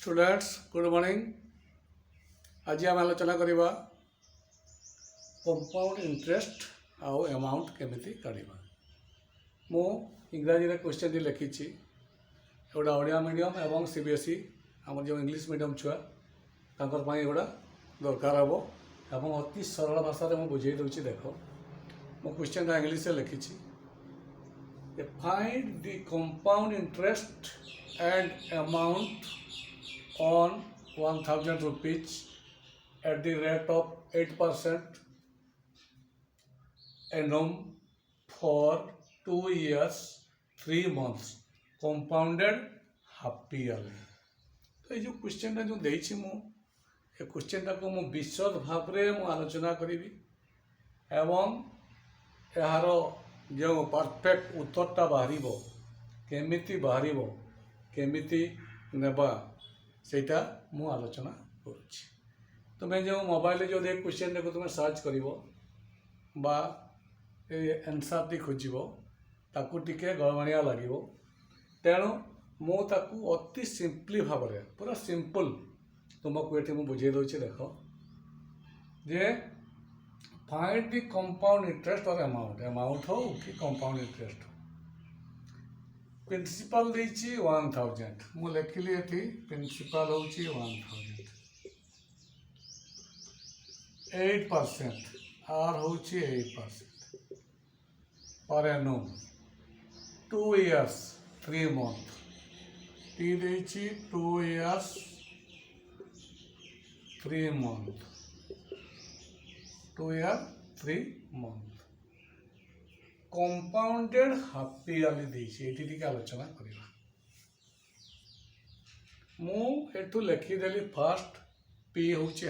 Students good morning. आज आम आलोचना करवा कंपाउंड इंटरेस्ट आउ अमाउंट केमिति काढ़ा। मु इंग्राजी रे क्वेश्चन लिखी गोटा ओडिया मीडियम एवं सीबीएसई आम जो इंग्लिश मीडियम छुआ एगुड़ा दरकार हम एवं अति सरल भाषा में बुझे दूसरी। देख मो क्वेश्चन इंग्लिश लिखी find the compound interest and amount on 1000 rupees at the rate of 8% annum for 2 years 3 months compounded half yearly। तो ये जो क्वेश्चन जो देछि मु ए क्वेश्चन को मु विशद भाव रे मु आलोचना करी एवं यार जो परफेक्ट उत्तरटा बाहरिबो केमिति बाहरिबो केमिति नेबा सेटा मु आलोचना करुच्ची। तुम्हें जो मोबाइल जो देख क्वेश्चन को तुम्हें सर्च कर आंसर टी खोज ताकू टिके गड़बड़िया लगे तेणु मुझे अति सिंपली भाव में पूरा सिंपल तुमको ये मुझे बुझे दूसरी। देख जे फाइंड द कंपाउंड इंटरेस्ट और अमाउंट हो कि कंपाउंड इंटरेस्ट प्रिंसिपल देछि 1000 मु लिखिली एठी प्रिंसिपल होछि 1000 8% आर होछि 8% पर एनुम 2 years 3 month टी देछि 2 years 3 month 2 year 3 month compounded half yearly देती आलोचना करवा। मुझे लिखिदेली फास्ट पी हूँ 100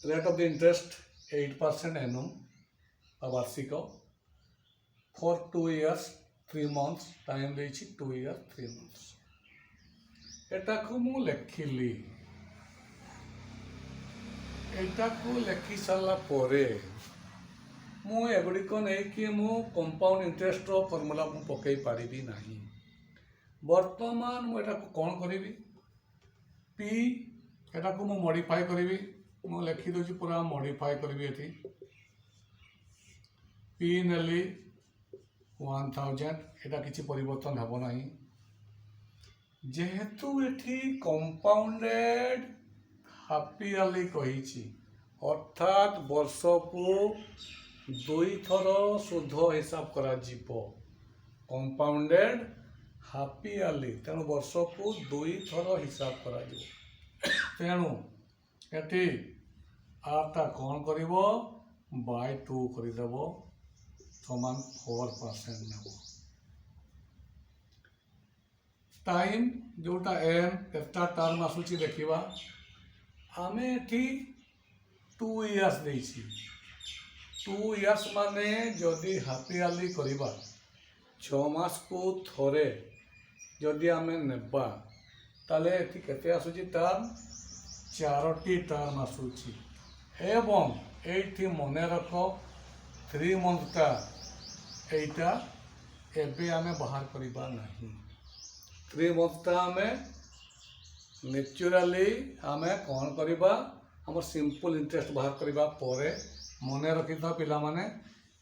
रेट ऑफ द इंटरेस्ट 8% एनुम वार्षिक for 2 years 3 months time they 2 years 3 months एटा को मु लिखिली एटा को लिखि सारा परे मु एगुड़िक नहीं कि मु कंपाउंड इंटरेस्ट फर्मूला मु पकई पारिबी नहीं। वर्तमान मुझे कौन करी पी एटा को मु मॉडिफाई करी मु लिखि दूसरी पूरा मॉडिफाई करी एटी पी नेली 1000 एटा किसी परिवर्तन हेब नहीं जेहेतु एटी कंपाउंडेड हाफ इयरली कही अर्थात वर्ष को 2 थर सुध हिसाब करा कंपाउंडेड हाफ इयरली तेणु वर्ष को 2 थर हिसाब करा तेणु ये आरटा कौन कर बाय 2 करदेव समान 4% नेब टाइम जोटा एम केटा टर्म आसूची देखा आम ये 2 years देछि 2 years माने जदि हाफ इयरली करवा 6 मास को थोरे जदि आम नेबा ताले एठी केते आसुची टर्म 4टी टर्म आसुची एवं एठी मने रख 3 मंथटा एटा एबे आमे बाहर करबा नहीं 3 मंथटा आमे नेचुराली आमे कौन करबा हम सिंपल इंटरेस्ट बाहर करबा परे मन रखि था पिला माने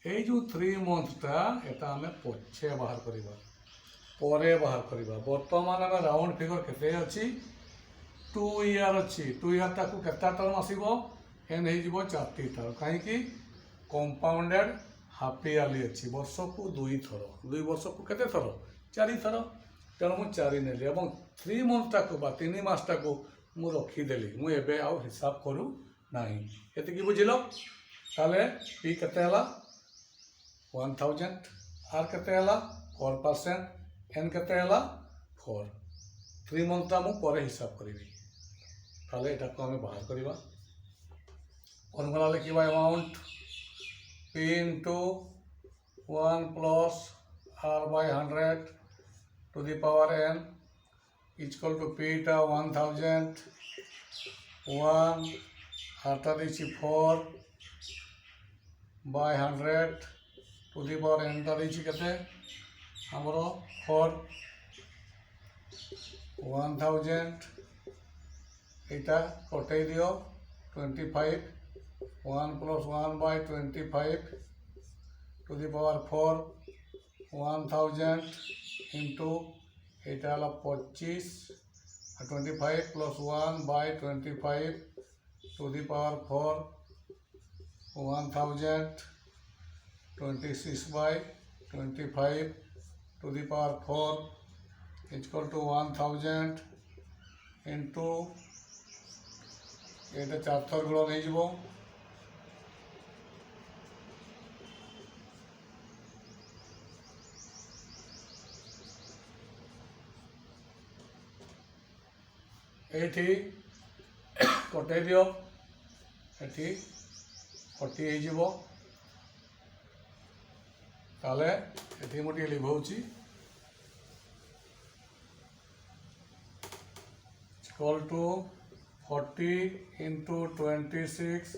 ए जो 3 मंथटा एटा आमे पछे बाहर करबा परे बाहर करबा। वर्तमान आमे राउंड फिगर केते अछि 2 year अछि 2 year ताकू केता टर्म आसीबो एन हे जिवो 4टी टर्म काहे कि कंपाउंडेड हाफ इयरली अछि वर्ष को 2 थर 2 वर्ष को केते थर 4 थर तेणु मु 4 नेली एवं 3 मंथ टाकू बा 3 मास टाकू मु रखीदेली मु एबे आउ हिसाब करू नाही एति बुझिल ताले पी केते हला 1000 आर केते हला 4% एन केते हला 4 3 मंथ मु परे हिसाब करिवि ताले एटा को हमें बाहर करबा फॉर्मूला लिखिबा amount P into 1 plus R by 100 to the power n equal to P टा 1000 1 आटा देछि 4 by 100 to the power n टा देछि केते हमरो 4 1000 এটা কটাই দিও 25 1 plus 1 by 25 to the power 4 1000 into এটা হলো 25 আর 25 plus 1 by 25 to the power 4 1000 26 by 25 to the power 4 is equal to 1000 into এটা 4 থর গুণ হয়ে যাব ଏଠି କଟେଇ ଦିଅ ଏଠି 40 ହେଇଯିବ ତାହେଲେ ଏଠି ମୁଁ ଟିକେ ଲିଭଉଛି equal to 40 into 26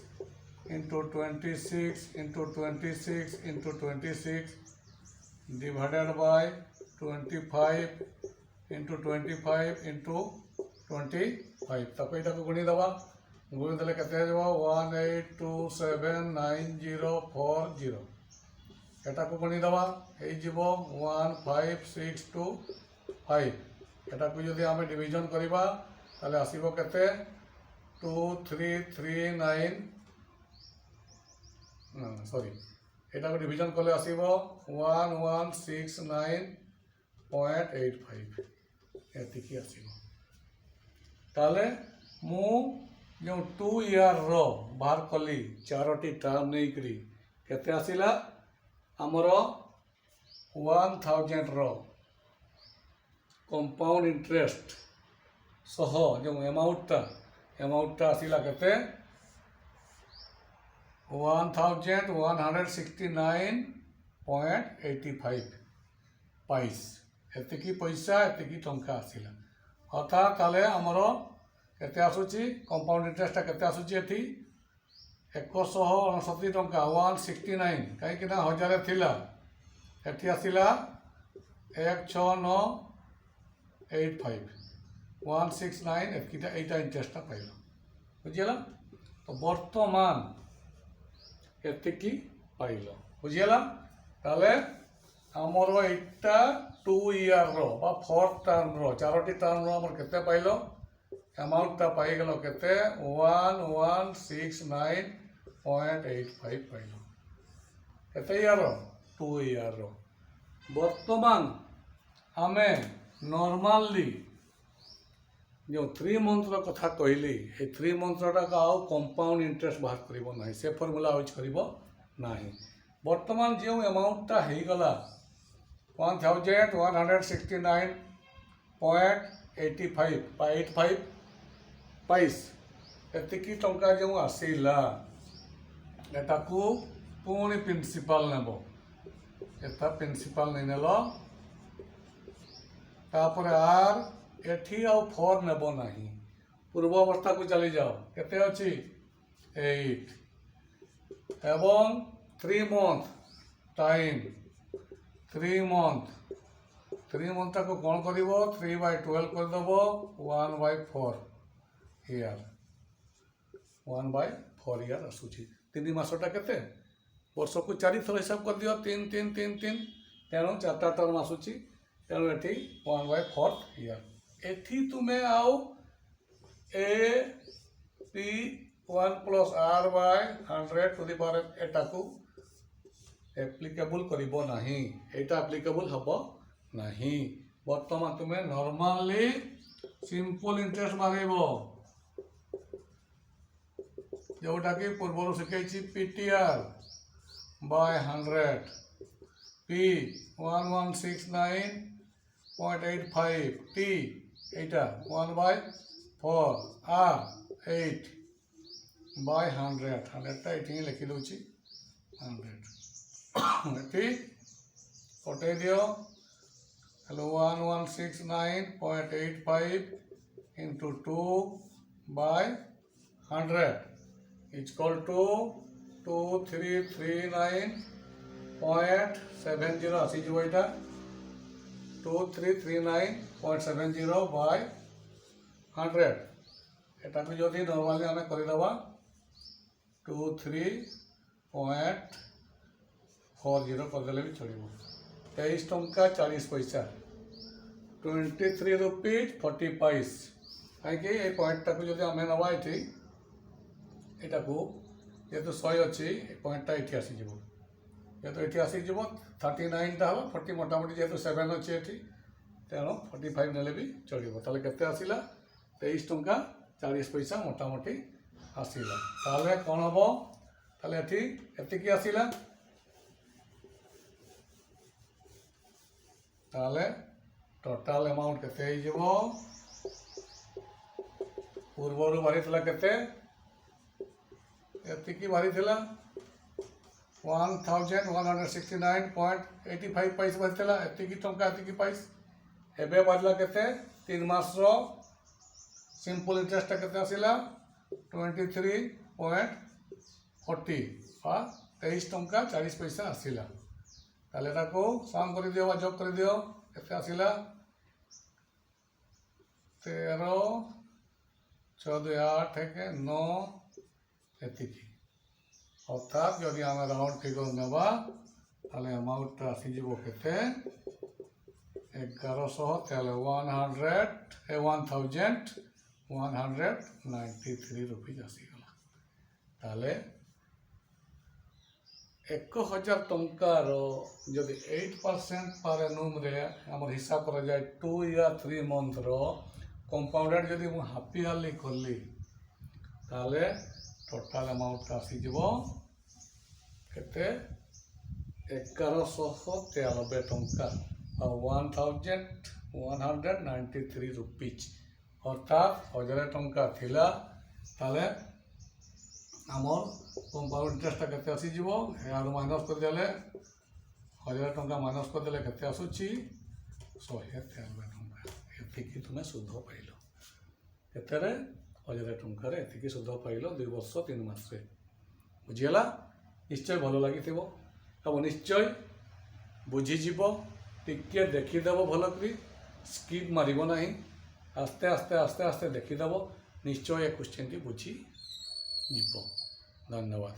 into 26 into 26 into 26 divided by 25 into 25 into 25 ତାକୁ ଏଇଟାକୁ ଗୁଣି ଦେବା ଗୁଣି ଦେଲେ କେତେ ହେଇଯିବ 1827940 ଏଟାକୁ ଗୁଣି ଦେବା ହେଇଯିବ 15625 ଏଟାକୁ ଯଦି ଆମେ ଡିଭିଜନ୍ କରିବା তাহলে আসিব কেতে 2339 সরি এটাকে ডিভিজন করলে আসিব 1169.85 এতিকি আসিব তাহলে মু যে 2 ইয়ার র বাহার কলি চারটি টার্ম নেইকরি কেতে আসিলা আমার 1000 র কম্পাউন্ড ইন্টারেস্ট सह जो एमाउंटा आसला के 1169.85 पैस एतिकी पैसा एतिकी टंका आसला अर्थात ताले आमर केते आसुची कंपाउंड इंटरेस्ट केते आसुची एठी 169 टंका 169 कहीं ना 1000 थिला एठी आसला 16985 169 एतिकीटा एटा इंटरेस्ट पाइल बुझीगला तो बर्तमान एतिकी पाइल बुझीगला ताले आमर एटा 2 इयर रो बा 4 टर्म रो चारोटी टर्म रो आमर केते पाइल अमाउंटटा पाइ गेलो केते 1169.85 पाइल केते इयर रो 2 इयर रो बर्तमान आमे नॉर्मली जो 3 मंथर कथा कहली ये 3 मंथटा का आउ कंपाउंड इंटरेस्ट बाहर करिबो नाही से फॉर्मूला यूज करिबो नाही वर्तमान जो अमाउंटटा हे गला 1169.85 पैस एतिकी टंका जो आसिला एटाकू पुणी प्रिंसिपल नेबो एता प्रिंसिपल नै नेलो तापर आर एठी आउ 4 नेब नहीं पूर्व अवस्था को चली जाओ केते अछि 8 एवं 3 मंथ टाइम 3 मंथ को कौन करिवो 3/12 कर देबो 1/4 ईयर 1/4 ईयर आसुची 3 मासटा केते वर्ष को 4 थर हिसाब कर दियो 3 3 3 3 तेणु 4टा टर्म आसुची तेणु एठी 1/4 ईयर एथी तुम्हें आओ A P 1 plus R by 100 to the power eta को एप्लीकेबल करिबो नाही एटा एप्लीकेबल हबो नाही वर्तमान तुम्हें नॉर्मली सिंपल इंटरेस्ट मारिबो जोटा कि पूर्व शिखाई PTR bye 100 P 1169.85 T Etah 1/4 are 8 bye 100 टा एठी लिखि दउची 100 एठी कटे दियो hello 1169.85 into 2 by 100 is equal to 2339.70 आसी जो एटा 2339.70 by 100 এটাকে যদি নর্মালি আমি করিদেবা 23.40 କରିଦେଲେ ବି ଚଳିବ। 23 ଟଙ୍କା 40 ପଇସା 23 rupees 40 paise କାହିଁକି এই ପଏଣ୍ଟଟାକୁ ଯଦି ଆମେ ନେବା ଏଠି ଏଟାକୁ ଯେହେତୁ 100 ଅଛି ଏ ପଏଣ୍ଟଟା ଏଠି ଆସିଯିବ, ଯେହେତୁ ଏଠି ଆସିଯିବ 39ଟା ହେବ 40 ମୋଟାମୋଟି ଯେହେତୁ 7 ଅଛି ଏଠି ତେଣୁ 45 ନେଲେ ବି ଚଳିବ। ତାହେଲେ କେତେ ଆସିଲା 23 ଟଙ୍କା 40 ପଇସା ମୋଟାମୋଟି ଆସିଲା। ତାହେଲେ କ'ଣ ହେବ, ତାହେଲେ ଏଠି ଏତିକି ଆସିଲା, ତାହେଲେ ଟୋଟାଲ ଆମାଉଣ୍ଟ କେତେ ହେଇଯିବ, ପୂର୍ବରୁ ବାହାରିଥିଲା କେତେ, ଏତିକି ବାହାରିଥିଲା 1169.85 ପାଇସ୍ ବାହାରିଥିଲା, ଏତିକି ଟଙ୍କା ଏତିକି ପାଇସ୍। ଏବେ ବାହାରିଲା କେତେ, 3 ମାସର ସିମ୍ପଲ ଇଣ୍ଟରେଷ୍ଟଟା କେତେ ଆସିଲା 23.40 ବା 23 ଟଙ୍କା 40 ପଇସା ଆସିଲା। ତାହେଲେ ଏଟାକୁ ସମ କରିଦିଅ ବା ଯୋଗ କରିଦିଅ, କେତେ ଆସିଲା 13 14 8 9 ଏତିକି। অর্থাৎ যদি আমি রাউন্ড ফিগর নেবা তাহলে অ্যামাউন্টটা আসিଯିବ কেতে 1100 তাহলে 1193 রুপিজ আসিগলা। তাহলে 1000 টঙ্কার যদি 8% পার এনুমরে আমার হিসাব করা যায় 2 या 3 মন্থর কম্পাউন্ডেড যদি মু হাফ ইয়ারলি করলি তাহলে টোটাল আমাউন্টটা আসিଯିବ কেতে 1193 টঙ্কা আর 1193 রুপিজ। অর্থাৎ 1000 টঙ্কা থিলা তাহলে আমার কম্পাউন্ড ইন্টারেস্টটা কেতে আসিଯିବ, এর মাইনস କରିଦେଲେ 1000 টঙ্কা মাইনস କରିଦେଲେ কেতে আসুচি 193 টঙ্কা। এতিকি তুমি সুধ পাইল, কেতেরে 1000 টঙ্কারে এতিকি সুধ পাইল 2 ବର୍ଷ 3 ମାସରେ। ବୁଝିଗଲା? ନିଶ୍ଚୟ ଭଲ ଲାଗିଥିବ ଏବଂ ନିଶ୍ଚୟ ବୁଝିଯିବ, ଟିକେ ଦେଖିଦେବ ଭଲ କରି, ସ୍କିପ୍ ମାରିବ ନାହିଁ, ଆସ୍ତେ ଆସ୍ତେ ଆସ୍ତେ ଆସ୍ତେ ଦେଖିଦେବ, ନିଶ୍ଚୟ ଏ କ୍ୱେଶ୍ଚିନ୍ଟି ବୁଝିଯିବ। ଧନ୍ୟବାଦ।